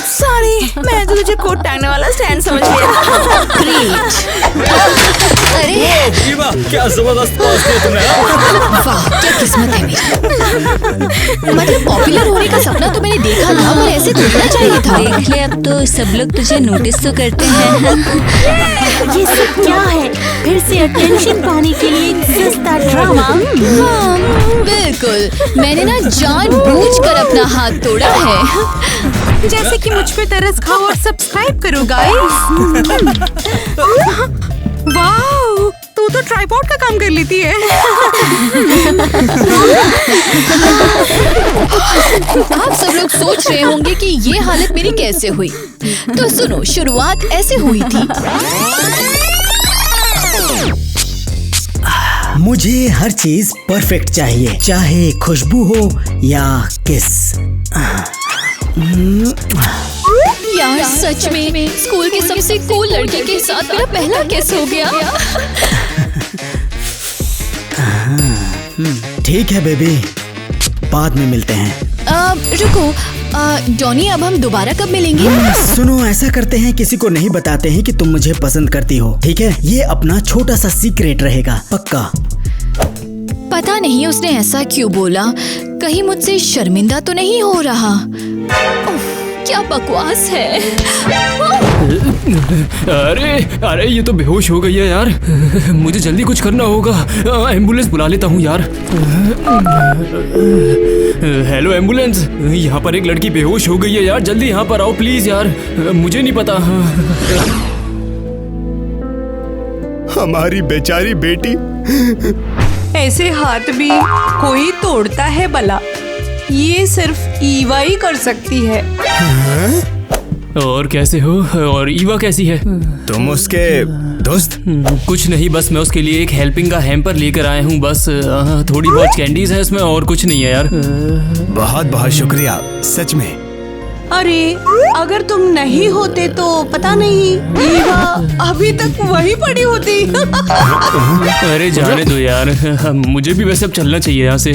Sorry, मैं तो तुझे कोट टांगने वाला स्टैंड समझ लिया। अरे ईवा, क्या जबरदस्त पहुंच दिया तुमने। वाह, क्या किस्मत है मेरी। मतलब पॉपुलर होने का सपना तो मैंने देखा था, पर ऐसे थोड़ा चाहिए था। देख ले, अब तो सब लोग तुझे नोटिस तो करते हैं। ये सब क्या है? फिर से अटेंशन पाने के लिए एक सस्ता ड्रामा। हाँ, बिल्कुल, मैंने ना जानबूझकर अपना हाथ तोड़ा है। जैसे कि मुझ पे तरस खाओ और सब्सक्राइब करो गाइस। वाओ, तू तो ट्राइपॉड का काम कर लेती है। आप सब लोग सोच रहे होंगे कि ये हालत मेरी कैसे हुई। तो सुनो, शुरुआत ऐसे हुई थी। मुझे हर चीज परफेक्ट चाहिए, चाहे खुशबू हो या किस। यार सच में स्कूल के सबसे कूल लड़के के साथ मेरा पहला किस हो गया। ठीक है बेबी, बाद में मिलते हैं। रुको, डॉनी, अब हम दोबारा कब मिलेंगे? सुनो, ऐसा करते हैं, किसी को नहीं बताते हैं कि तुम मुझे पसंद करती हो, ठीक है? ये अपना छोटा सा सीक्रेट रहेगा, पक्का। पता नहीं उसने ऐसा क्यों बोला, कहीं मुझसे शर्मिंदा तो नहीं हो रहा। उफ, क्या बकवास है। अरे ये तो बेहोश हो गई है यार। मुझे जल्दी कुछ करना होगा। एम्बुलेंस बुला लेता हूँ यार। हेलो एम्बुलेंस, यहाँ पर एक लड़की बेहोश हो गई है यार, जल्दी यहाँ पर आओ प्लीज यार। मुझे नहीं पता। हमारी बेचारी बेटी। ऐसे हाथ भी कोई तोड़ता है भला? ये सिर्फ ईवा ही कर सकती है। और कैसे हो? और ईवा कैसी है? तुम उसके दोस्त? कुछ नहीं, बस मैं उसके लिए एक हेल्पिंग का हैम्पर लेकर आया हूँ। बस थोड़ी बहुत कैंडीज है इसमें, और कुछ नहीं है यार। बहुत बहुत शुक्रिया, सच में। अरे अगर तुम नहीं होते तो पता नहीं ईवा अभी तक वही पड़ी होती। अरे जाने दो यार, मुझे भी वैसे अब चलना चाहिए यहाँ से।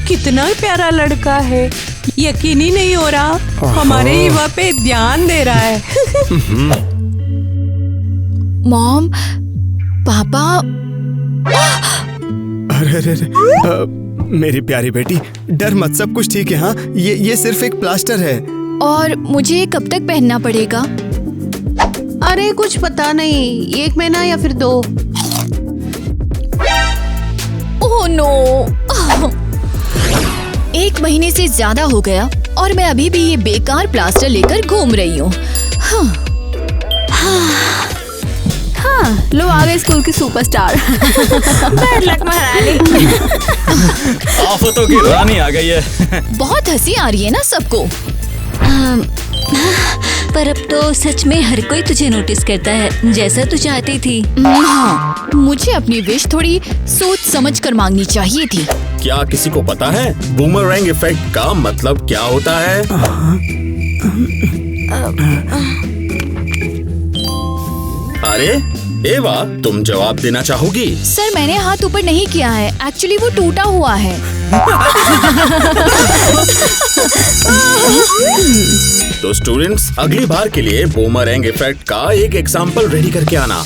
कितना प्यारा लड़का है, यकीन ही नहीं हो रहा हमारे ईवा पे ध्यान दे रहा है। मॉम, पापा। अरे मेरी प्यारी बेटी, डर मत, सब कुछ ठीक है। हाँ, ये सिर्फ एक प्लास्टर है। और मुझे कब तक पहनना पड़ेगा? अरे कुछ पता नहीं, 1 महीना या फिर 2। ओह नो, 1 महीने से ज्यादा हो गया और मैं अभी भी ये बेकार प्लास्टर लेकर घूम रही हूँ। हाँ, लो आ गए स्कूल की सुपरस्टार। बैड लक महारानी। आफतों की रानी आ गई है। बहुत हंसी आ रही है ना सबको। पर अब तो सच में हर कोई तुझे नोटिस करता है, जैसा तू चाहती थी। हाँ, मुझे अपनी विश थोड़ी सोच समझ कर मांगनी चाहिए थी। क्या किसी को पता है बूमरैंग इफेक्ट का मतलब क्या होता है? अरे एवा, तुम जवाब देना चाहोगी? सर, मैंने हाथ ऊपर नहीं किया है, एक्चुअली वो टूटा हुआ है। तो स्टूडेंट्स, अगली बार के लिए बूमरैंग इफेक्ट का एक एग्जाम्पल रेडी करके आना।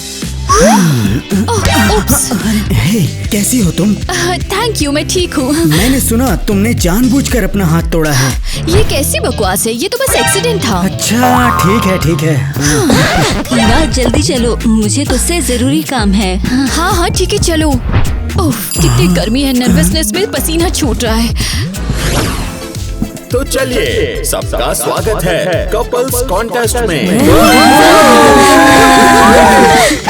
हे, कैसी हो तुम? थैंक यू, मैं ठीक हूँ। मैंने सुना तुमने जानबूझकर अपना हाथ तोड़ा है। ये कैसी बकवास है, ये तो बस एक्सीडेंट था। अच्छा, ठीक है। ईवा, जल्दी चलो, मुझे तुझसे जरूरी काम है। हाँ, ठीक है, चलो। उफ, कितनी गर्मी है, नर्वसनेस में पसीना छूट रहा है। तो चलिए, सबका स्वागत है कपल्स कॉन्टेस्ट में।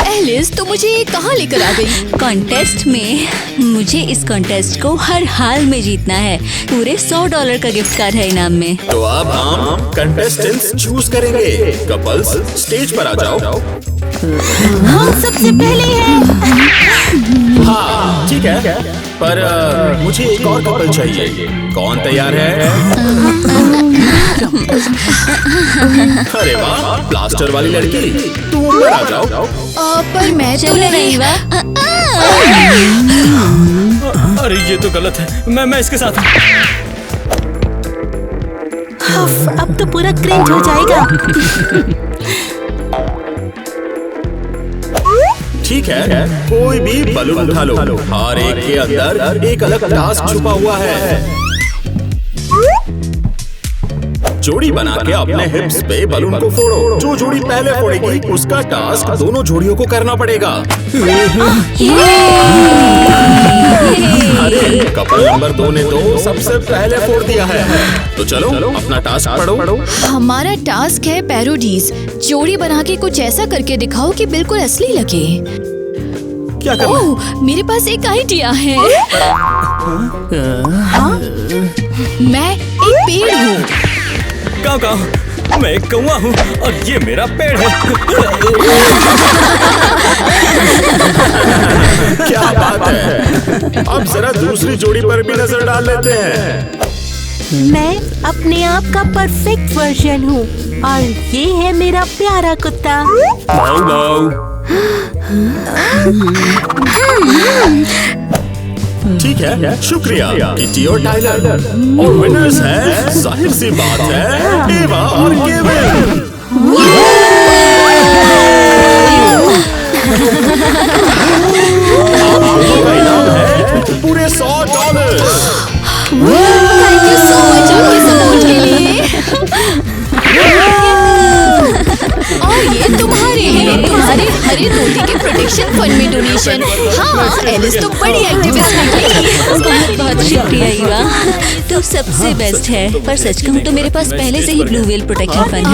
एलिस, तो मुझे कहाँ लेकर आ गई? कॉन्टेस्ट में? मुझे इस कॉन्टेस्ट को हर हाल में जीतना है। पूरे $100 का गिफ्ट कार्ड है इनाम में। तो अब हम कंटेस्टेंट्स चूज करेंगे। कपल्स, स्टेज पर आ जाओ। हम सबसे पहले हैं। हाँ, ठीक है। पर मुझे एक और कपल चाहिए। कौन तैयार है? अरे वाह, प्लास्टर वाली लड़की, तुम ऊपर आ जाओ। पर मैं तो चलो नहीं। ईवा। अरे ये तो गलत है, मैं इसके साथ अब तो पूरा क्रिंज हो जाएगा। ठीक है, कोई भी बलून उठा लो। हर एक के अंदर एक अलग टास्क छुपा हुआ है। जोड़ी बना के अपने हिप्स पे बलून को फोड़ो। जो जोड़ी पहले फोड़ेगी उसका टास्क दोनों जोड़ियों को करना पड़ेगा। अरे कपल नंबर 2 ने तो सबसे पहले फोड़ दिया है। तो चलो अपना टास्क पढ़ो। हमारा टास्क है पैरोडीज। जोड़ी बना के कुछ ऐसा करके दिखाओ कि बिल्कुल असली लगे। क्या करना? ओह, मेरे पास एक आइडिया है। मैं एक पेड़ हूँ। कहाँ मैं एक कौवा हूँ और ये मेरा पेड़ है। क्या बात है, अब जरा दूसरी जोड़ी पर भी नजर डाल लेते हैं। मैं अपने आप का परफेक्ट वर्जन हूँ और ये है मेरा प्यारा कुत्ता। बाऊ बाऊ। ठीक है, शुक्रिया किटी और टाइलर। और विनर्स हैं, जाहिर सी बात है, ईवा और केविन। आप दोनों का इनाम है पूरे $100। थैंक यू सो मच आपके सपोर्ट के लिए। और ये तुम्हारे हरे धोती के प्रोटेक्शन फंड में डोनेशन। हाँ, एलिस तो बड़ी एक्टिविस्ट निकली। बहुत बहुत शुक्रिया ईवा, तू सबसे बेस्ट है। पर सच कहूँ तो मेरे पास पहले से ही ब्लू व्हेल प्रोटेक्शन फंड है।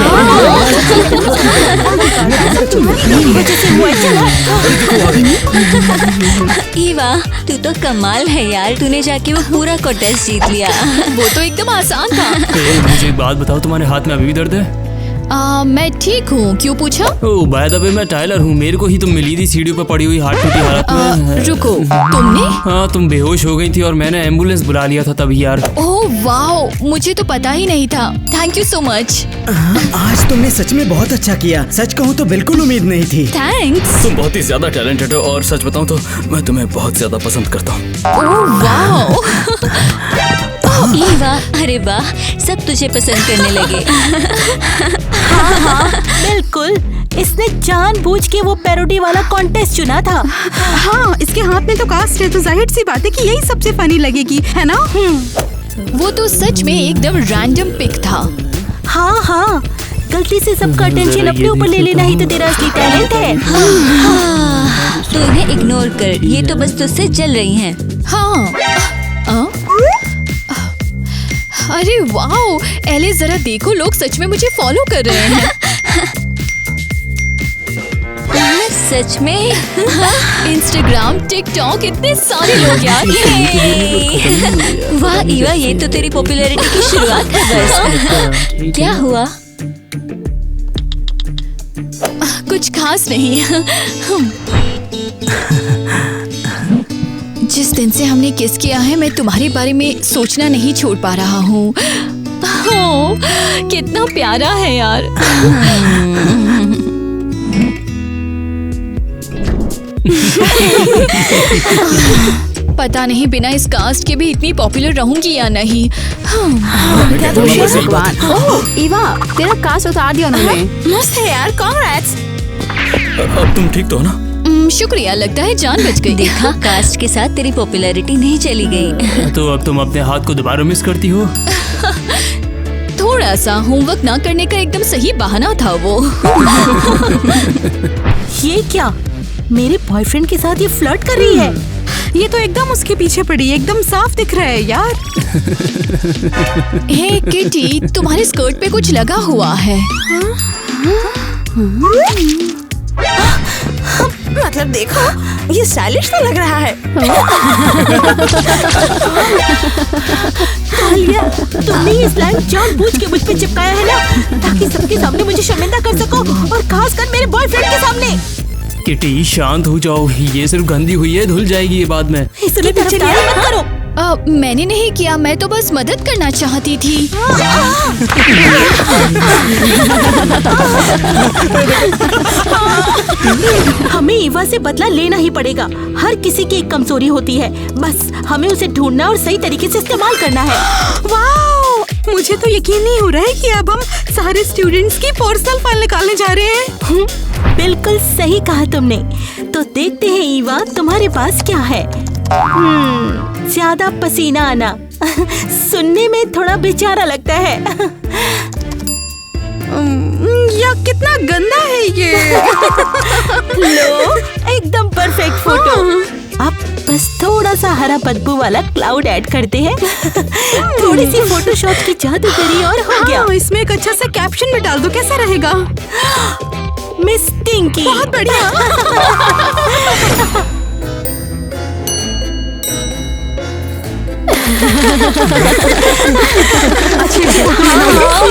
ईवा, तू तो कमाल है यार, तूने जाके वो पूरा कॉन्टेस्ट जीत लिया। वो तो एकदम आसान था। मुझे एक बात बताओ, तुम्हारे हाथ में अभी भी दर्द है? मैं ठीक हूँ, क्यों पूछा? ओह बाय द वे, मैं टाइलर हूँ। मेरे को ही तुम मिली थी सीढ़ियों पर पड़ी हुई हाथ टूटी हालत में। रुको, तुमने? हाँ, तुम बेहोश हो गई थी और मैंने एम्बुलेंस बुला लिया था तभी यार। ओह वाओ, मुझे तो पता ही नहीं था। Thank you so much. आज तुमने सच में बहुत अच्छा किया। सच कहूँ तो बिल्कुल उम्मीद नहीं थी। थैंक्स। तुम बहुत ही ज्यादा टैलेंटेड हो और सच बताऊँ तो मैं तुम्हें बहुत ज्यादा पसंद करता हूँ। Oh wow. ईवा, अरे वाह, सब तुझे पसंद करने लगे। हाँ, बिल्कुल। इसने जानबूझ के वो पैरोडी वाला कॉन्टेस्ट चुना था। हाँ, इसके हाथ में तो कास्ट है, तो जाहिर सी बात है कि यही सबसे फनी लगेगी, है ना? वो तो सच में एकदम रैंडम पिक था। हाँ, गलती से सबका अटेंशन अपने ऊपर ले लेना ही तो तेरा असली टैलेंट है। तू इन्हें इग्नोर कर, ये तो बस तुझसे जल रही हैं। हाँ। अरे वाओ, एलिस जरा देखो, लोग सच में मुझे फॉलो कर रहे हैं। सच में? इंस्टाग्राम, टिकटॉक, इतने सारे लोग यार। वाह ईवा, ये तो तेरी पॉपुलैरिटी की शुरुआत है बस। क्या हुआ? कुछ खास नहीं। जिस दिन से हमने किस किया है, मैं तुम्हारे बारे में सोचना नहीं छोड़ पा रहा हूँ। ओह, कितना प्यारा है यार। पता नहीं बिना इस कास्ट के भी इतनी पॉपुलर रहूंगी या नहीं। ईवा, तेरा कास्ट उतार दिया उन्होंने। मस्त है यार, कांग्रेट्स। अब तुम ठीक तो हो ना? शुक्रिया, लगता है जान बच गई। देखा, कास्ट के साथ तेरी पॉपुलैरिटी नहीं चली गई। तो अब तुम अपने हाथ को दोबारा मिस करती हो? थोड़ा सा होमवर्क ना करने का एकदम सही बहाना था वो। ये क्या, मेरे बॉयफ्रेंड के साथ ये फ्लर्ट कर रही है? ये तो एकदम उसके पीछे पड़ी है, एकदम साफ दिख रहा है यार। हे किटी, तुम्हारे स्कर्ट पे कुछ लगा हुआ है। मतलब देखो, ये स्टाइलिश तो लग रहा है। तालिया, तुमने ये स्लाइड जानबूझ के मुझ पे चिपकाया है ना, ताकि सबके सामने मुझे शर्मिंदा कर सको, और खासकर मेरे बॉयफ्रेंड के सामने। किटी शांत हो जाओ, ये सिर्फ गंदी हुई है, धुल जाएगी ये बाद में। इसकी तरफदारी मत करो। मैंने नहीं किया, मैं तो बस मदद करना चाहती थी। हमें ईवा से बदला लेना ही पड़ेगा। हर किसी की एक कमजोरी होती है, बस हमें उसे ढूंढना और सही तरीके से इस्तेमाल करना है। वाओ, मुझे तो यकीन नहीं हो रहा है कि अब हम सारे स्टूडेंट्स की पर्सनल फाइल निकालने जा रहे हैं। बिल्कुल सही कहा तुमने। तो देखते हैं ईवा, तुम्हारे पास क्या है। ज्यादा पसीना आना सुनने में थोड़ा बेचारा लगता है। या कितना गंदा है ये। लो, एकदम परफेक्ट फोटो। अब बस थोड़ा सा हरा बदबू वाला क्लाउड ऐड करते हैं। थोड़ी सी फोटोशॉप की जादूगरी और हो गया। इसमें एक अच्छा सा कैप्शन में डाल दो, कैसा रहेगा? मिस टिंकी। बहुत बढ़िया।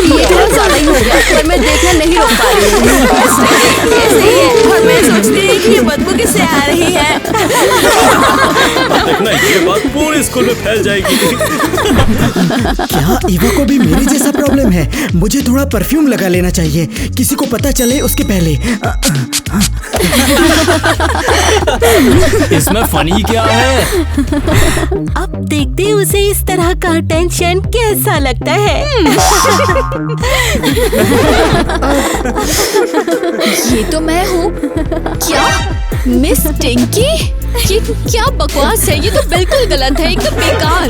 ये थोड़ा ज्यादा ही हो गया, पर मैं देखना नहीं रोक पा रही हूँ। ऐसे ही है, और मैं सोचती हूँ कि ये बदबू किससे आ रही है। देखना ये बात पूरे स्कूल में फैल जाएगी। क्या ईवा को भी मेरे जैसा प्रॉब्लम है? मुझे थोड़ा परफ्यूम लगा लेना चाहिए, किसी को पता चले उसके पहले। इसमें फनी क्या है? अब देखते हैं उसे इस तरह का अटेंशन कैसा लगता है। ये तो मैं हूँ। क्या मिस टिंकी? ये क्या बकवास है? ये तो बिल्कुल गलत है, एकदम बेकार।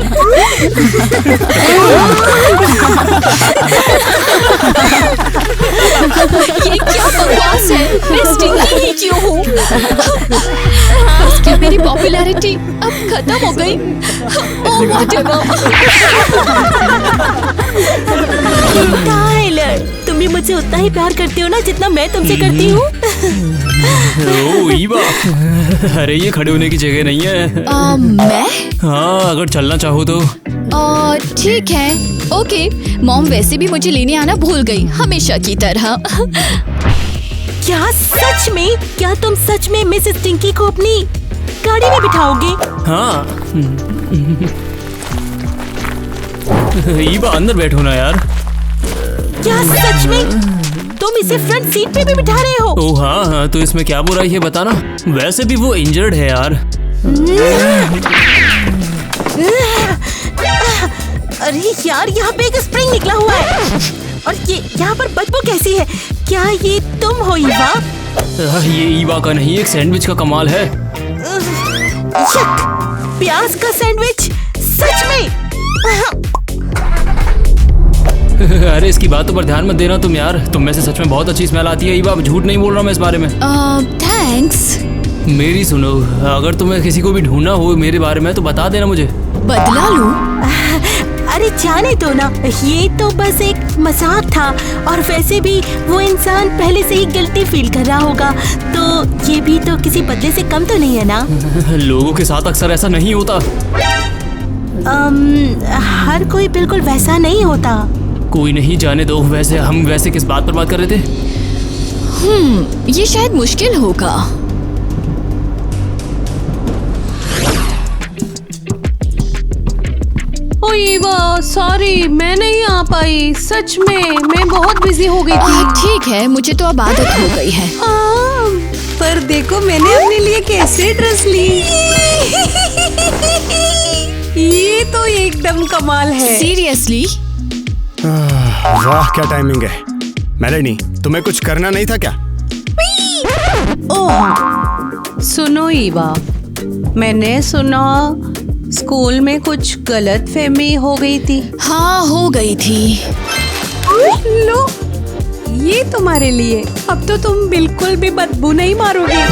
ये क्या बकवास है? मिस टिंकी ही क्यों हूँ? क्या मेरी पॉपुलैरिटी अब खत्म हो गई? ओह व्हाटएवर। टाइलर, तुम भी मुझसे उतना ही प्यार करते हो ना जितना मैं तुमसे करती हूँ। ओ ईवा, अरे ये खड़े होने की जगह नहीं है। मैं? हाँ, अगर चलना चाहो तो। ठीक है, ओके। मॉम वैसे भी मुझे लेने आना भूल गई, हमेशा की तरह। क्या सच में? क्या तुम सच में मिसेस टिंकी को अपनी गाड़ी में बिठाओगे? हाँ। ईवा अंदर बैठो ना यार। क्या सच में? तुम इसे फ्रंट सीट पे भी बिठा रहे हो? ओह हाँ हाँ, तो इसमें क्या बुराई है बताना? वैसे भी वो इंजर्ड है यार। अरे यार, यहाँ पे एक स्प्रिंग निकला हुआ है। और ये यहाँ पर बदबू कैसी है? क्या ये तुम हो ईवा? ये ईवा का नहीं, एक सैंडविच का कमाल है। यक! प्याज का सैंडविच? सच में? अरे इसकी बातों पर ध्यान मत देना तुम यार, तुम में से सच में बहुत अच्छी स्मेल आती है ईवा, झूठ नहीं बोल रहा मैं इस बारे में। थैंक्स। मेरी सुनो, अगर तुम्हें किसी को भी ढूंढना हो मेरे बारे में तो बता देना मुझे। बदला लूं? अरे जाने दो ना, ये तो बस एक मजाक था। और वैसे भी वो इंसान पहले से ही गिल्टी फील कर रहा होगा, तो ये भी तो किसी बदले से कम तो नहीं है ना। लोगों के साथ अक्सर ऐसा नहीं होता। हर कोई बिल्कुल वैसा नहीं होता। कोई नहीं, जाने दो। वैसे हम किस बात पर बात कर रहे थे? ये शायद मुश्किल होगा। ओ ईवा, सॉरी मैं नहीं आ पाई। सच में मैं बहुत बिजी हो गई थी। ठीक है, मुझे तो अब आदत हो गई है। पर देखो मैंने अपने लिए कैसे ड्रेस ली। ये तो एकदम कमाल है। सीरियसली? वाह क्या टाइमिंग है। मेलेनी, तुम्हें कुछ करना नहीं था क्या? ओह सुनो ईवा, मैंने सुना स्कूल में कुछ गलतफहमी हो गई थी। हाँ, हो गई थी। लो, ये तुम्हारे लिए। अब तो तुम बिल्कुल भी बदबू नहीं मारोगे।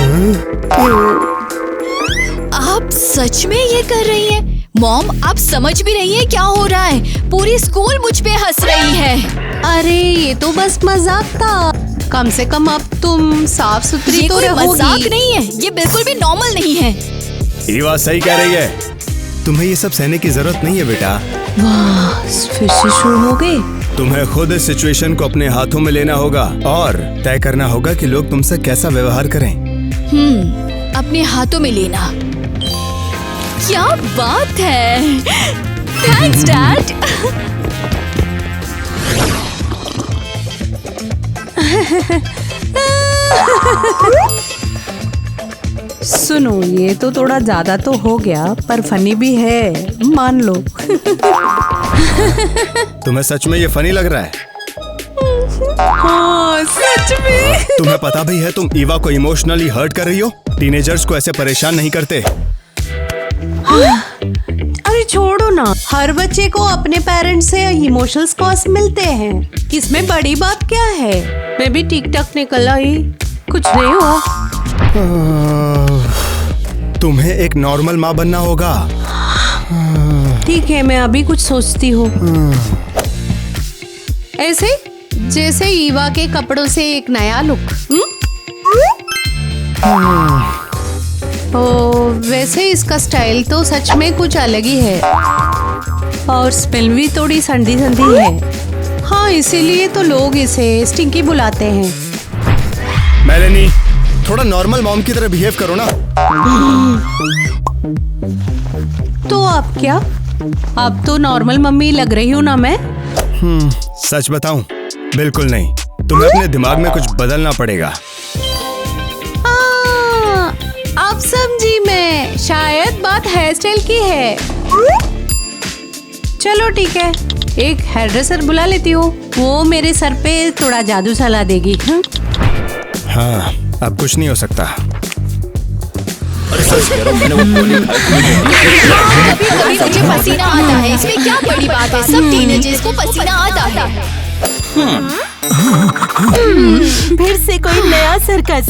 आप सच में ये कर रही हैं? मॉम, आप समझ भी रही हैं क्या हो रहा है? पूरी स्कूल मुझ पे हंस रही है। अरे ये तो बस मजाक था। कम से कम अब तुम साफ सुथरी ये तो कोई रहोगी। मजाक नहीं है, ये बिल्कुल भी नॉर्मल नहीं है। ईवा सही कह रही है, तुम्हें ये सब सहने की जरूरत नहीं है बेटा। वाह, फिर से शुरू हो गए। तुम्हें खुद इस सिचुएशन को अपने हाथों में लेना होगा और तय करना होगा कि लोग तुमसे कैसा व्यवहार करें। अपने हाथों में लेना। क्या बात है, थैंक्स डैड। सुनो, ये तो थोड़ा ज्यादा तो हो गया, पर फनी भी है, मान लो। तुम्हें सच में ये फनी लग रहा है? हाँ, सच में। तुम्हें पता भी है तुम ईवा को इमोशनली हर्ट कर रही हो? टीनेजर्स को ऐसे परेशान नहीं करते। अरे छोड़ो ना, हर बच्चे को अपने पेरेंट्स से इमोशनल स्कॉर्स मिलते हैं, इसमें बड़ी बात क्या है? मैं भी ठीक ठाक निकल आई, कुछ नहीं हुआ। तुम्हें एक नॉर्मल माँ बनना होगा। ठीक है, मैं अभी कुछ सोचती हूँ। ऐसे जैसे ईवा के कपड़ों से एक नया लुक। वैसे इसका स्टाइल तो सच में कुछ अलग ही है, और स्मेल भी थोड़ी संधी संधी है। हाँ, इसीलिए तो लोग इसे स्टिंकी बुलाते हैं। मेलेनी, थोड़ा नॉर्मल मॉम की तरह बिहेव करो ना। तो आप क्या? अब तो नॉर्मल मम्मी लग रही हूँ ना मैं? सच बताऊं, बिल्कुल नहीं। तुम्हें अपने दिमाग में कुछ बदलना पड़ेगा। अब समझी मैं, शायद बात हेयर स्टाइल की है। चलो ठीक है, एक हेयर ड्रेसर बुला लेती हूँ, वो मेरे सर पे थोड़ा जादू चला देगी। हाँ, अब कुछ नहीं हो सकता। कभी कभी मुझे पसीना आता है, इसमें क्या बड़ी बात है? सब टीनेजर्स को पसीना आता है। फिर से कोई नया सर्कस।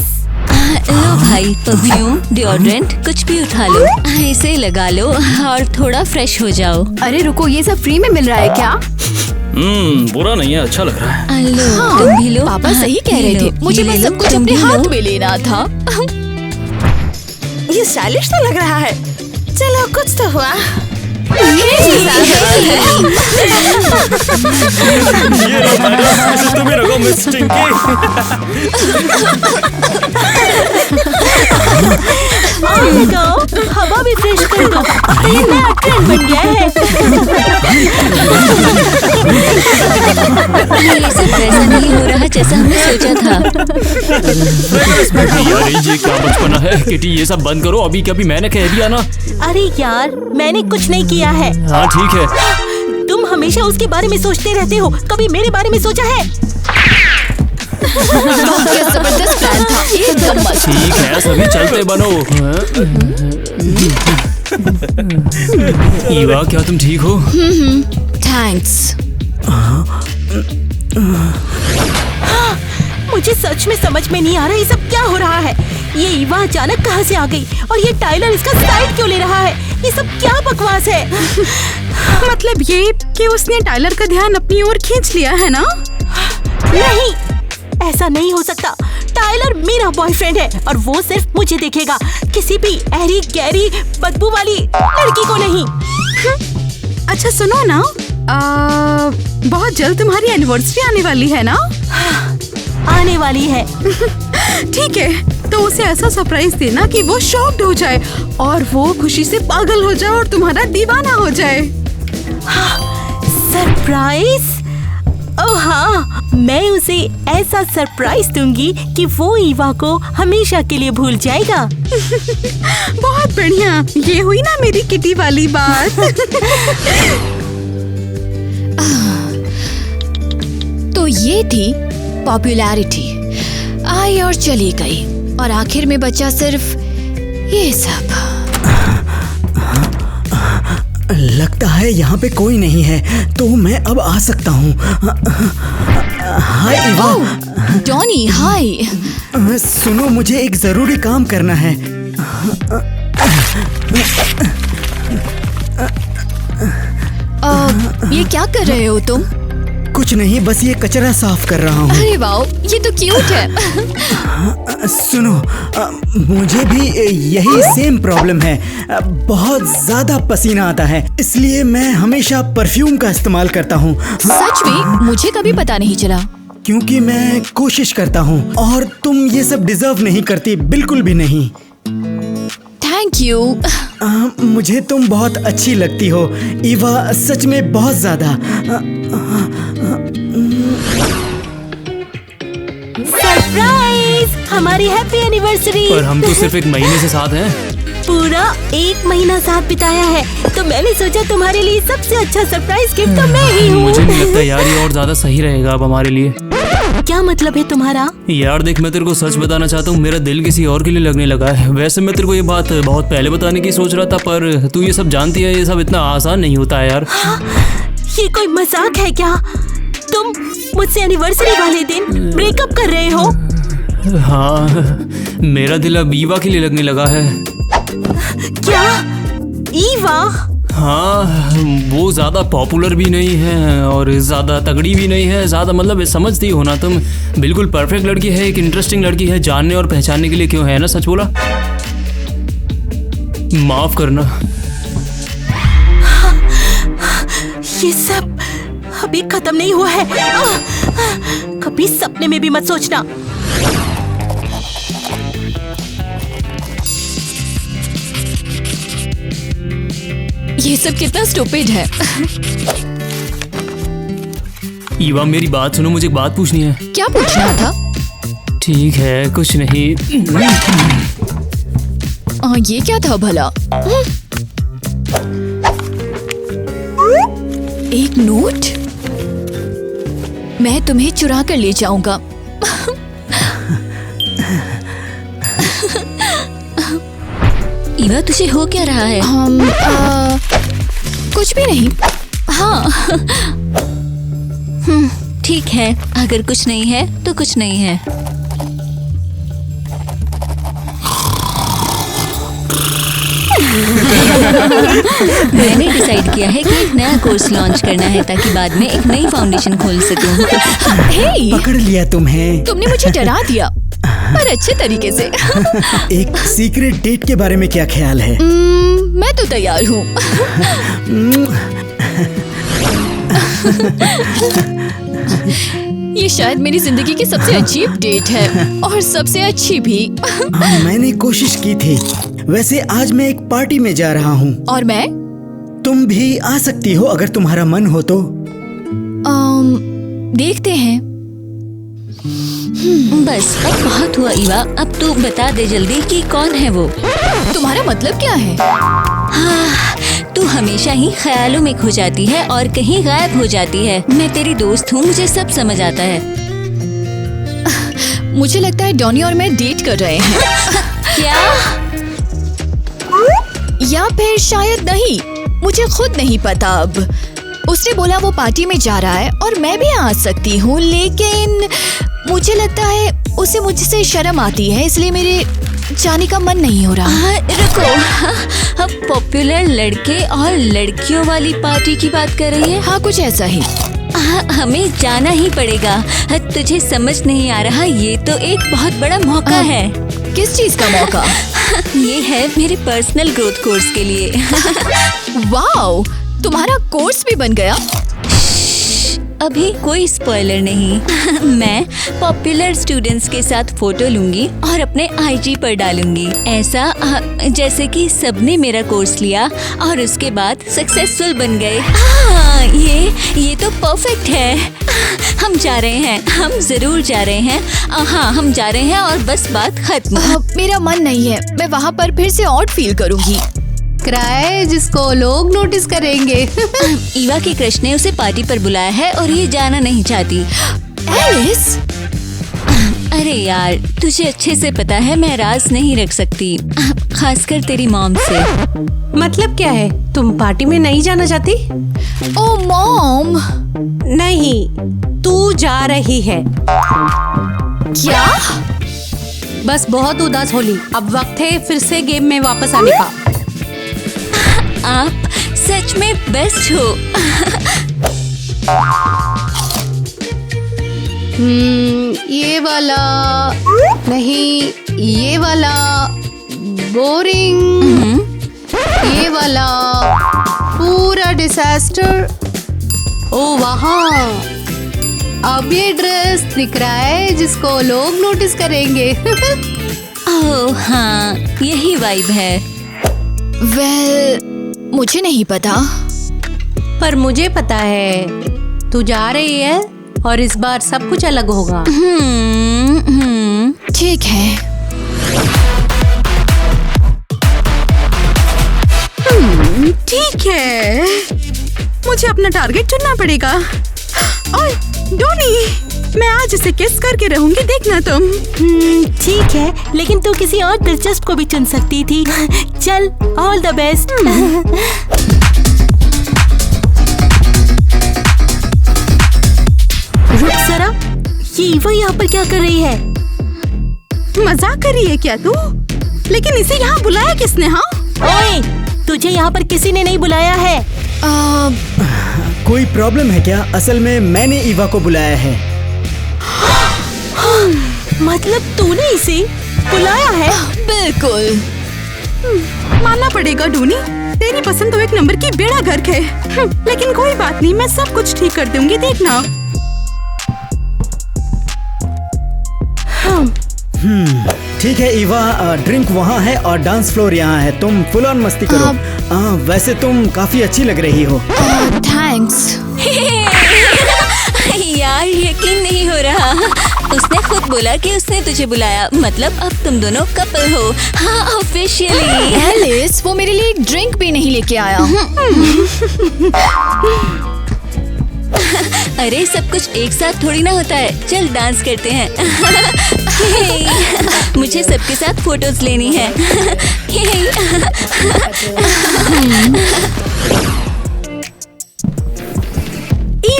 लो भाई, परफ्यूम, डिओड्रेंट, कुछ भी उठा लो, इसे लगा लो और थोड़ा फ्रेश हो जाओ। अरे रुको, ये सब फ्री में मिल रहा है क्या? बुरा नहीं है, अच्छा लग रहा है। लो, तुम भी लो। पापा सही कह रहे थे, मुझे बस सब कुछ अपने हाथ में लेना था। ये स्टाइलिश तो लग रहा है। चलो, कुछ तो हुआ। तुम्हें रखो मिस टिंकी। हवा भी फ्रेश कर दो, अब तो ये नया ट्रेंड बन गया है। ये सब वैसा नहीं हो रहा जैसा हमने सोचा था। यार ये क्या बचपना है? किटी, ये सब बंद करो, अभी कभी मैंने कह दिया ना। अरे यार, मैंने कुछ नहीं किया है। हाँ ठीक है। तुम हमेशा उसके बारे में सोचते रहते हो, कभी मेरे बारे में सोचा है? क्या जबरदस्त प्लान था, एकदम मस्त। ठीक है, सभी चलते बनो। ईवा, क्या तुम ठीक हो? थैंक्स। मुझे सच में समझ में नहीं आ रहा ये सब क्या हो रहा है। ये ईवा अचानक कहाँ से आ गई, और ये टाइलर इसका साइड क्यों ले रहा है? ये सब क्या बकवास है? मतलब ये कि उसने टाइलर का ध्यान अपनी ओर खींच लिया है ना? नहीं, ऐसा नहीं हो सकता। टाइलर मेरा बॉयफ्रेंड है और वो सिर्फ मुझे देखेगा, किसी भी ऐरी गैरी बदबू वाली लड़की को नहीं। अच्छा सुनो ना, बहुत जल्द तुम्हारी एनिवर्सरी आने वाली है ना? आने वाली है। ठीक है, तो उसे ऐसा सरप्राइज देना कि वो शॉक्ड हो जाए और वो खुशी से पागल हो जाए और तुम्हारा दीवाना हो जाए। सरप्राइज? ओह हाँ, मैं उसे ऐसा सरप्राइज दूंगी कि वो ईवा को हमेशा के लिए भूल जाएगा। बहुत बढ़िया, ये हुई ना मेरी किटी वाली बात। तो ये थी पॉपुलैरिटी, आई और चली गई, और आखिर में बचा सिर्फ ये सब। लगता है यहाँ पे कोई नहीं है, तो मैं अब आ सकता हूँ। हाय ईवा। डॉनी, हाय। सुनो, मुझे एक जरूरी काम करना है। ये क्या कर रहे हो तुम? कुछ नहीं, बस ये कचरा साफ कर रहा हूँ। अरे वाओ, ये तो क्यूट है। सुनो, मुझे भी यही सेम प्रॉब्लम है। बहुत ज्यादा पसीना आता है, इसलिए मैं हमेशा परफ्यूम का इस्तेमाल करता हूँ। सच में? मुझे कभी पता नहीं चला। क्योंकि मैं कोशिश करता हूँ और तुम ये सब डिजर्व नहीं करती, बिल्कुल भी नहीं। Thank you. मुझे तुम बहुत अच्छी लगती हो ईवा, सच में बहुत ज्यादा। सरप्राइज! हमारी हैप्पी एनिवर्सरी। पर हम तो सिर्फ एक महीने से साथ हैं। पूरा 1 महीना साथ बिताया है, तो मैंने सोचा तुम्हारे लिए सबसे अच्छा सरप्राइज गिफ्ट तो मैं ही हूँ। मुझे नहीं लगता यार ये और ज्यादा सही रहेगा अब हमारे लिए। क्या मतलब है तुम्हारा? यार देख, मैं तेरे को सच बताना चाहता हूँ, मेरा दिल किसी और के लिए लगने लगा है। वैसे मैं तेरे को ये बात बहुत पहले बताने की सोच रहा था, पर तू ये सब जानती है, ये सब इतना आसान नहीं होता है यार। ये कोई मजाक है क्या? तुम मुझसे एनिवर्सरी वाले दिन ब्रेकअप कर रहे हो? हाँ, मेरा दिल अब ईवा के लिए लगने लगा है। क्या? ईवा? हाँ, वो ज्यादा पॉपुलर भी नहीं है और ज्यादा तगड़ी भी नहीं है, ज्यादा मतलब समझती हो ना तुम। बिल्कुल परफेक्ट लड़की है, एक इंटरेस्टिंग लड़की है, जानने और पहचानने के लिए क्यों है ना, सच बोला। माफ करना। ये सब अभी खत्म नहीं हुआ है। कभी सपने में भी मत सोचना। ये सब कितना स्टूपिड है। ईवा मेरी बात सुनो, मुझे एक बात पूछनी है। क्या पूछना था? ठीक है, कुछ नहीं। ये क्या था भला? एक नोट? मैं तुम्हें चुरा कर ले जाऊंगा। ईवा, तुझे हो क्या रहा है? कुछ भी नहीं। हाँ। ठीक है, अगर कुछ नहीं है तो कुछ नहीं है। मैंने डिसाइड किया है कि एक नया कोर्स लॉन्च करना है ताकि बाद में एक नई फाउंडेशन खोल सकूं। हे, पकड़ लिया तुम्हें। तुमने मुझे डरा दिया, पर अच्छे तरीके से। एक सीक्रेट डेट के बारे में क्या ख्याल है? मैं तो तैयार हूँ। ये शायद मेरी जिंदगी की सबसे अजीब डेट है और सबसे अच्छी भी। मैंने कोशिश की थी। वैसे आज मैं एक पार्टी में जा रहा हूँ। और मैं? तुम भी आ सकती हो अगर तुम्हारा मन हो तो। देखते हैं। बस अब बहुत हुआ ईवा, अब तू बता दे जल्दी कि कौन है वो। तुम्हारा मतलब क्या है? हाँ, तू हमेशा ही ख्यालों में खो जाती है और कहीं गायब हो जाती है। मैं तेरी दोस्त हूँ, मुझे सब समझ आता है। मुझे लगता है डॉनी और मैं डेट कर रहे हैं। क्या? या फिर शायद नहीं, मुझे खुद नहीं पता अब। उसने बोला वो पार्टी में जा रहा है और मैं भी आ सकती हूँ, लेकिन मुझे लगता है उसे मुझसे शर्म आती है, इसलिए मेरे जाने का मन नहीं हो रहा। रुको, अब पॉपुलर लड़के और लड़कियों वाली पार्टी की बात कर रही है? हाँ, कुछ ऐसा ही। हमें जाना ही पड़ेगा। तुझे समझ नहीं आ रहा, ये तो एक बहुत बड़ा मौका है। किस चीज का मौका? ये है मेरे पर्सनल ग्रोथ कोर्स के लिए। वाओ, तुम्हारा कोर्स भी बन गया। अभी कोई स्पॉइलर नहीं। मैं पॉपुलर स्टूडेंट्स के साथ फोटो लूंगी और अपने आईजी पर डालूंगी, ऐसा जैसे कि सबने मेरा कोर्स लिया और उसके बाद सक्सेसफुल बन गए। ये तो परफेक्ट है। हम जा रहे हैं, हम जरूर जा रहे हैं। हाँ, हम जा रहे हैं और बस बात खत्म। मेरा मन नहीं है, मैं वहाँ पर फिर से ऑड फील करूँगी। क्राए जिसको लोग नोटिस करेंगे। ईवा के क्रश ने उसे पार्टी पर बुलाया है और ये जाना नहीं चाहती। एलिस, अरे यार, तुझे अच्छे से पता है मैं राज नहीं रख सकती, खासकर तेरी मॉम से। मतलब क्या है, तुम पार्टी में नहीं जाना चाहती? ओ मॉम। नहीं, तू जा रही है। क्या? बस बहुत उदास होली, अब वक्त है फिर से गेम में वापस आने का। आप सच में बेस्ट हो। ये वाला नहीं, ये वाला बोरिंग, ये वाला पूरा डिसास्टर। ओ वहाँ अब ये ड्रेस दिख रहा है जिसको लोग नोटिस करेंगे। ओह हाँ, यही वाइब है। वेल, मुझे नहीं पता। पर मुझे पता है तू जा रही है और इस बार सब कुछ अलग होगा। ठीक है। ठीक है, मुझे अपना टारगेट चुनना पड़ेगा। ओए डोनी, मैं आज इसे किस करके रहूंगी, देखना तुम। ठीक है, लेकिन तू किसी और दिलचस्प को भी चुन सकती थी। चल, ऑल द बेस्ट। रुक जरा, ये ईवा यहाँ पर क्या कर रही है? मजाक कर रही है क्या तू? लेकिन इसे यहाँ बुलाया किसने? हाँ ओए, तुझे यहाँ पर किसी ने नहीं बुलाया है। कोई प्रॉब्लम है क्या? असल में मैंने ईवा को बुलाया है। मतलब तूने इसे बुलाया है? बिल्कुल। मानना पड़ेगा डोनी, तेरी पसंद तो एक नंबर की बेड़ा गर्क है। लेकिन कोई बात नहीं, मैं सब कुछ ठीक कर दूंगी, देखना। ठीक है ईवा, ड्रिंक वहाँ है और डांस फ्लोर यहाँ है। तुम फुल ऑन मस्ती करो। वैसे तुम काफी अच्छी लग रही हो। थैंक्स। यार यकीन नहीं हो रहा, उसने खुद बोला कि उसने तुझे बुलाया, मतलब अब तुम दोनों कपल हो। हाँ ऑफिशियली। एलिस, वो मेरे लिए एक ड्रिंक भी नहीं लेके आया। अरे सब कुछ एक साथ थोड़ी ना होता है, चल डांस करते हैं। मुझे सबके साथ फोटोज लेनी है।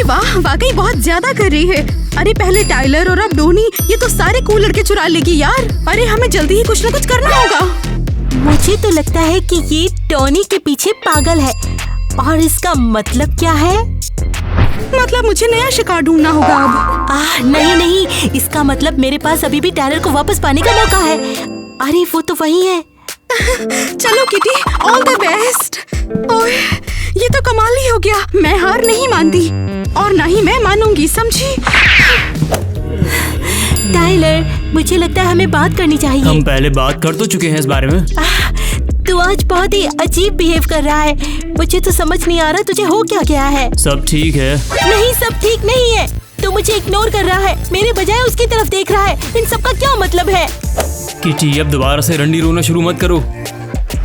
वाह, वाकई बहुत ज्यादा कर रही है। अरे पहले टाइलर और अब डोनी, ये तो सारे कूल लड़के चुरा लेगी यार। अरे हमें जल्दी ही कुछ ना कुछ करना होगा। मुझे तो लगता है कि ये टॉनी के पीछे पागल है। और इसका मतलब क्या है? मतलब मुझे नया शिकार ढूंढना होगा अब। नहीं नहीं, इसका मतलब मेरे पास अभी भी टायलर को वापस पाने का मौका है। अरे वो तो वही है। चलो किटी, ऑल द बेस्ट। ओए, ये तो कमाल ही हो गया। मैं हार नहीं मानती और ना ही मैं मानूंगी, समझी? टाइलर, मुझे लगता है हमें बात करनी चाहिए। हम पहले बात कर तो चुके हैं इस बारे में। तू आज बहुत ही अजीब बिहेव कर रहा है। मुझे तो समझ नहीं आ रहा तुझे हो क्या गया है। सब ठीक है? नहीं, सब ठीक नहीं है। तू मुझे इग्नोर कर रहा है, मेरे बजाय उसकी तरफ देख रहा है। इन सब का क्या मतलब है? किटी, अब दोबारा से रंडी रोना शुरू मत करो।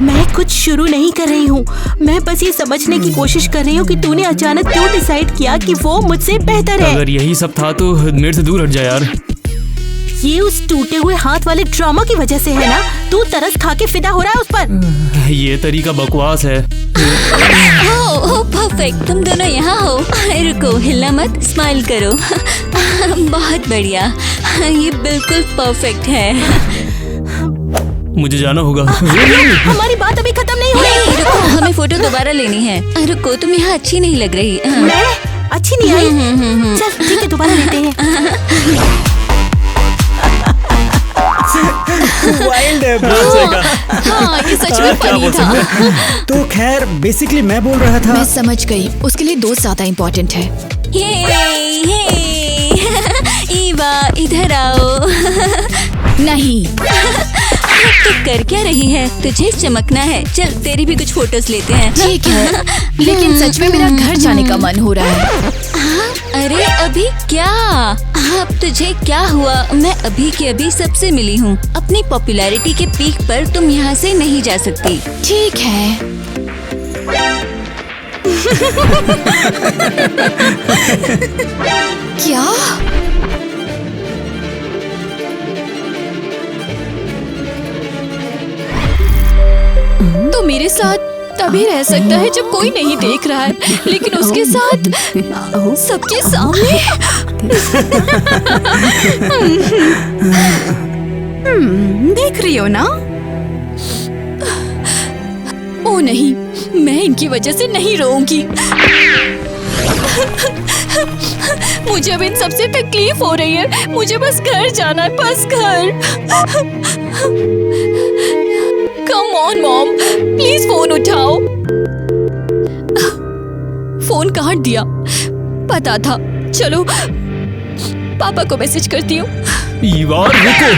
मैं कुछ शुरू नहीं कर रही हूँ। मैं बस ये समझने की कोशिश कर रही हूँ कि तूने अचानक क्यों डिसाइड किया कि वो मुझसे बेहतर है। अगर यही सब था तो मेरे से दूर हट जा यार। ये उस टूटे हुए हाथ वाले ड्रामा की वजह से है ना? तू तरस खा के फिदा हो रहा है उस पर। ये तरीका बकवास है। ओह परफेक्ट, तुम दोनों यहाँ हो। रुको, हिलना मत, स्माइल करो। बहुत बढ़िया, ये बिल्कुल परफेक्ट है। मुझे जाना होगा। हमारी बात अभी खत्म नहीं हुई। नहीं रुको, हमें फोटो दोबारा लेनी है। रुको, तुम यहाँ अच्छी नहीं लग रही। मैं अच्छी नहीं आई? चल ठीक है, दोबारा लेते हैं। वाइल्ड है हाँ, ये सच में फनी था। तो खैर बेसिकली मैं बोल रहा था। मैं समझ गई, उसके लिए दोस्त ज्यादा इम्पोर्टेंट है। ईवा इधर आओ। नहीं। तू कर क्या रही है? तुझे चमकना है। चल तेरी भी कुछ फोटोज लेते हैं। ठीक है, लेकिन सच में मेरा घर जाने का मन हो रहा है। अरे अभी क्या? अब तुझे क्या हुआ? मैं अभी के अभी सबसे मिली हूँ। अपनी पॉपुलैरिटी के पीक पर तुम यहाँ से नहीं जा सकती। ठीक है। क्या? तो मेरे साथ तभी रह सकता है जब कोई नहीं देख रहा है, लेकिन उसके साथ सबके सामने। देख रही हो ना? ओ नहीं, मैं इनकी वजह से नहीं रोऊंगी। मुझे अब इन सबसे तकलीफ हो रही है। मुझे बस घर जाना है, बस घर। Come on mom, please phone उठाओ। फोन काट दिया, पता था। चलो पापा को मैसेज करती हूँ। ईवा रुको।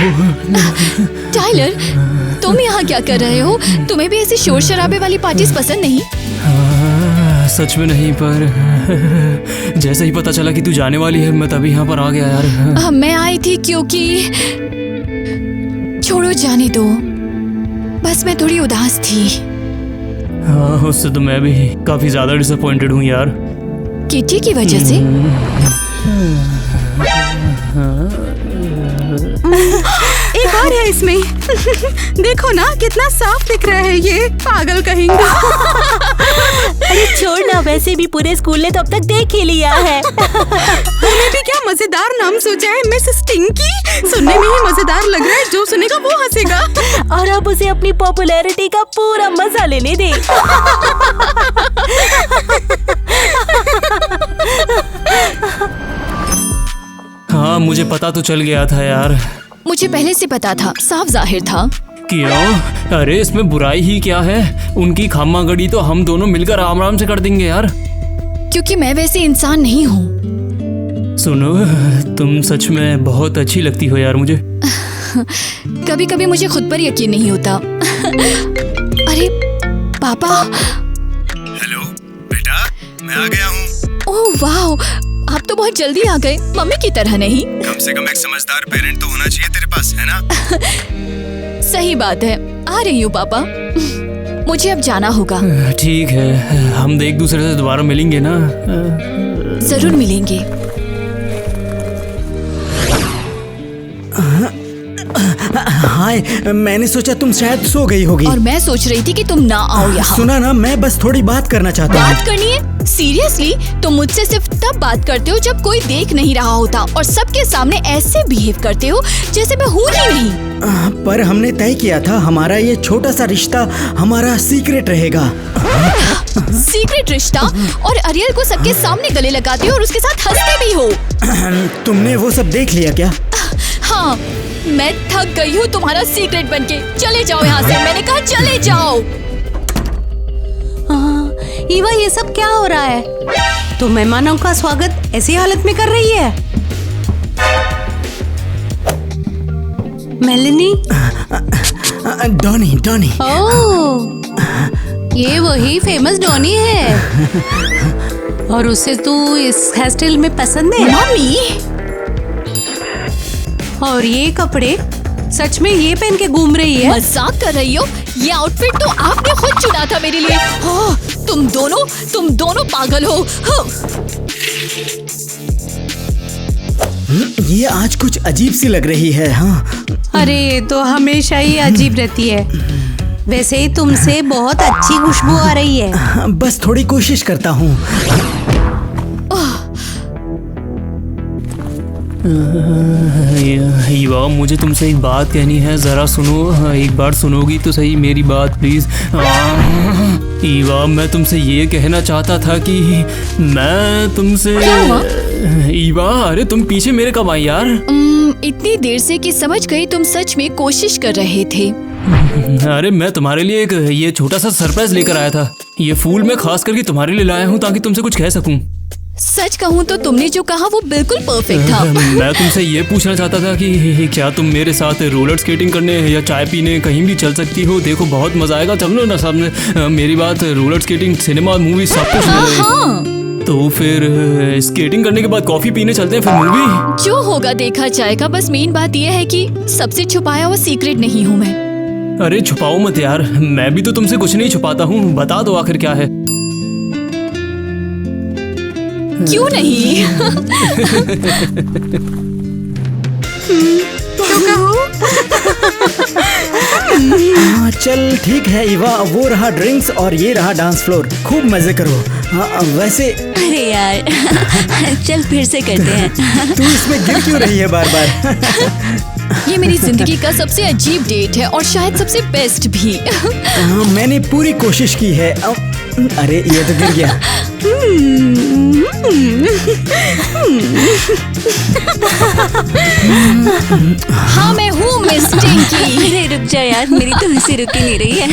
टाइलर, तुम यहाँ क्या कर रहे हो? तुम्हें भी ऐसी शोर शराबे वाली पार्टीज पसंद नहीं? सच में नहीं, पर जैसे ही पता चला कि तू जाने वाली है मैं तभी यहाँ पर आ गया यार। मैं आई थी क्योंकि छोड़ो, जाने दो, बस मैं थोड़ी उदास थी। हाँ, उससे तो मैं भी काफी ज्यादा डिसअपॉइंटेड हूँ यार। किटी की वजह से? एक और है इसमें। देखो ना कितना साफ दिख रहा है, ये पागल कहेंगे। अरे छोड़ ना, वैसे भी पूरे स्कूल ने तो अब तक देख ही लिया है। तूने भी क्या मजेदार नाम सोचा है, मिस स्टिंकी। सुनने में ही मजेदार लग रहा है, जो सुनेगा वो हंसेगा। और अब उसे अपनी पॉपुलैरिटी का पूरा मजा लेने दे। हाँ, मुझे पता तो चल गया था यार। मुझे पहले से पता था, साफ जाहिर था। क्यों? अरे इसमें बुराई ही क्या है? उनकी खामा गड़ी तो हम दोनों मिलकर आराम से कर देंगे यार। क्योंकि मैं वैसे इंसान नहीं हूँ। सुनो, तुम सच में बहुत अच्छी लगती हो यार मुझे। कभी कभी मुझे खुद पर यकीन नहीं होता। अरे पापा। हेलो बेटा, मैं आ गया हूँ। ओह वाह, आप तो बहुत जल्दी आ गए, मम्मी की तरह नहीं। कम से कम एक समझदार पेरेंट तो होना चाहिए तेरे पास, है ना? सही बात है, आ रही हूँ पापा। मुझे अब जाना होगा। ठीक है, हम एक दूसरे से दोबारा मिलेंगे ना? जरूर मिलेंगे। हाय, मैंने सोचा तुम शायद सो गई होगी। और मैं सोच रही थी कि तुम ना आओ यहाँ। सुना ना, मैं बस थोड़ी बात करना चाहता हूँ। बात करनी है? सीरियसली? तुम मुझसे सिर्फ तब बात करते हो जब कोई देख नहीं रहा होता, और सबके सामने ऐसे बिहेव करते हो जैसे मैं हूँ ही नहीं। पर हमने तय किया था हमारा ये छोटा सा रिश्ता हमारा सीक्रेट रहेगा। सीक्रेट रिश्ता? और अरियल को सबके सामने गले लगाते हो और उसके साथ हंसते भी हो। तुमने वो सब देख लिया क्या? हाँ, मैं थक गई हूँ तुम्हारा सीक्रेट बनके। चले जाओ यहाँ से, मैंने कहा चले जाओ। ईवा, ये सब क्या हो रहा है? तो मेहमानों का स्वागत ऐसी हालत में कर रही है? मेलिनी? Donny, Donny. ओह, ये वही फेमस डॉनी है। और उसे तू इस हेयर स्टाइल में पसंद है? मम्मी! और ये कपड़े सच में ये पहन के घूम रही है? मजाक कर रही हो? ये आउटफिट तो आपने खुद चुना था मेरे लिए। हाँ, तुम दोनों पागल हो। हाँ। ये आज कुछ अजीब सी लग रही है। हाँ। अरे ये तो हमेशा ही अजीब रहती है। वैसे ही तुमसे बहुत अच्छी खुशबू आ रही है। बस थोड़ी कोशिश करता हूँ। ईवा, मुझे तुमसे एक बात कहनी है, जरा सुनो। एक बार सुनोगी तो सही मेरी बात, प्लीज। ईवा, मैं तुमसे ये कहना चाहता था कि मैं तुमसे। ईवा, अरे तुम पीछे मेरे कब आई यार? इतनी देर से कि समझ गई तुम सच में कोशिश कर रहे थे। अरे मैं तुम्हारे लिए एक ये छोटा सा सरप्राइज लेकर आया था। ये फूल मैं खास करके तुम्हारे लिए लाया हूँ ताकि तुमसे कुछ कह सकूं। सच कहूँ तो तुमने जो कहा वो बिल्कुल परफेक्ट था। मैं तुमसे ये पूछना चाहता था कि क्या तुम मेरे साथ रोलर स्केटिंग करने या चाय पीने कहीं भी चल सकती हो? देखो बहुत मजा आएगा, चलो ना सामने। मेरी बात, रोलर स्केटिंग, सिनेमा, मूवी सब कुछ मिले। तो फिर स्केटिंग करने के बाद कॉफी पीने चलते हैं, फिर मूवी। जो होगा देखा जाएगा। बस मेन बात यह है कि सबसे छुपाया हुआ सीक्रेट नहीं हूँ मैं। अरे छुपाओ मत यार, मैं भी तो तुमसे कुछ नहीं छुपाता हूँ। बता दो आखिर क्या है। क्यों नहीं? तो कहो। हाँ, चल ठीक है ईवा, वो रहा ड्रिंक्स और ये रहा डांस फ्लोर। खूब मजे करो। हाँ, वैसे अरे यार चल फिर से करते हैं। तू इसमें गिर क्यों रही है बार बार? ये मेरी जिंदगी का सबसे अजीब डेट है और शायद सबसे बेस्ट भी। मैंने पूरी कोशिश की है। अरे ये तो गिर गया। हाँ, मैं हूँ मिस टिंकी। अरे रुक जा यार, मेरी तो हंसी रुक ही नहीं रही है।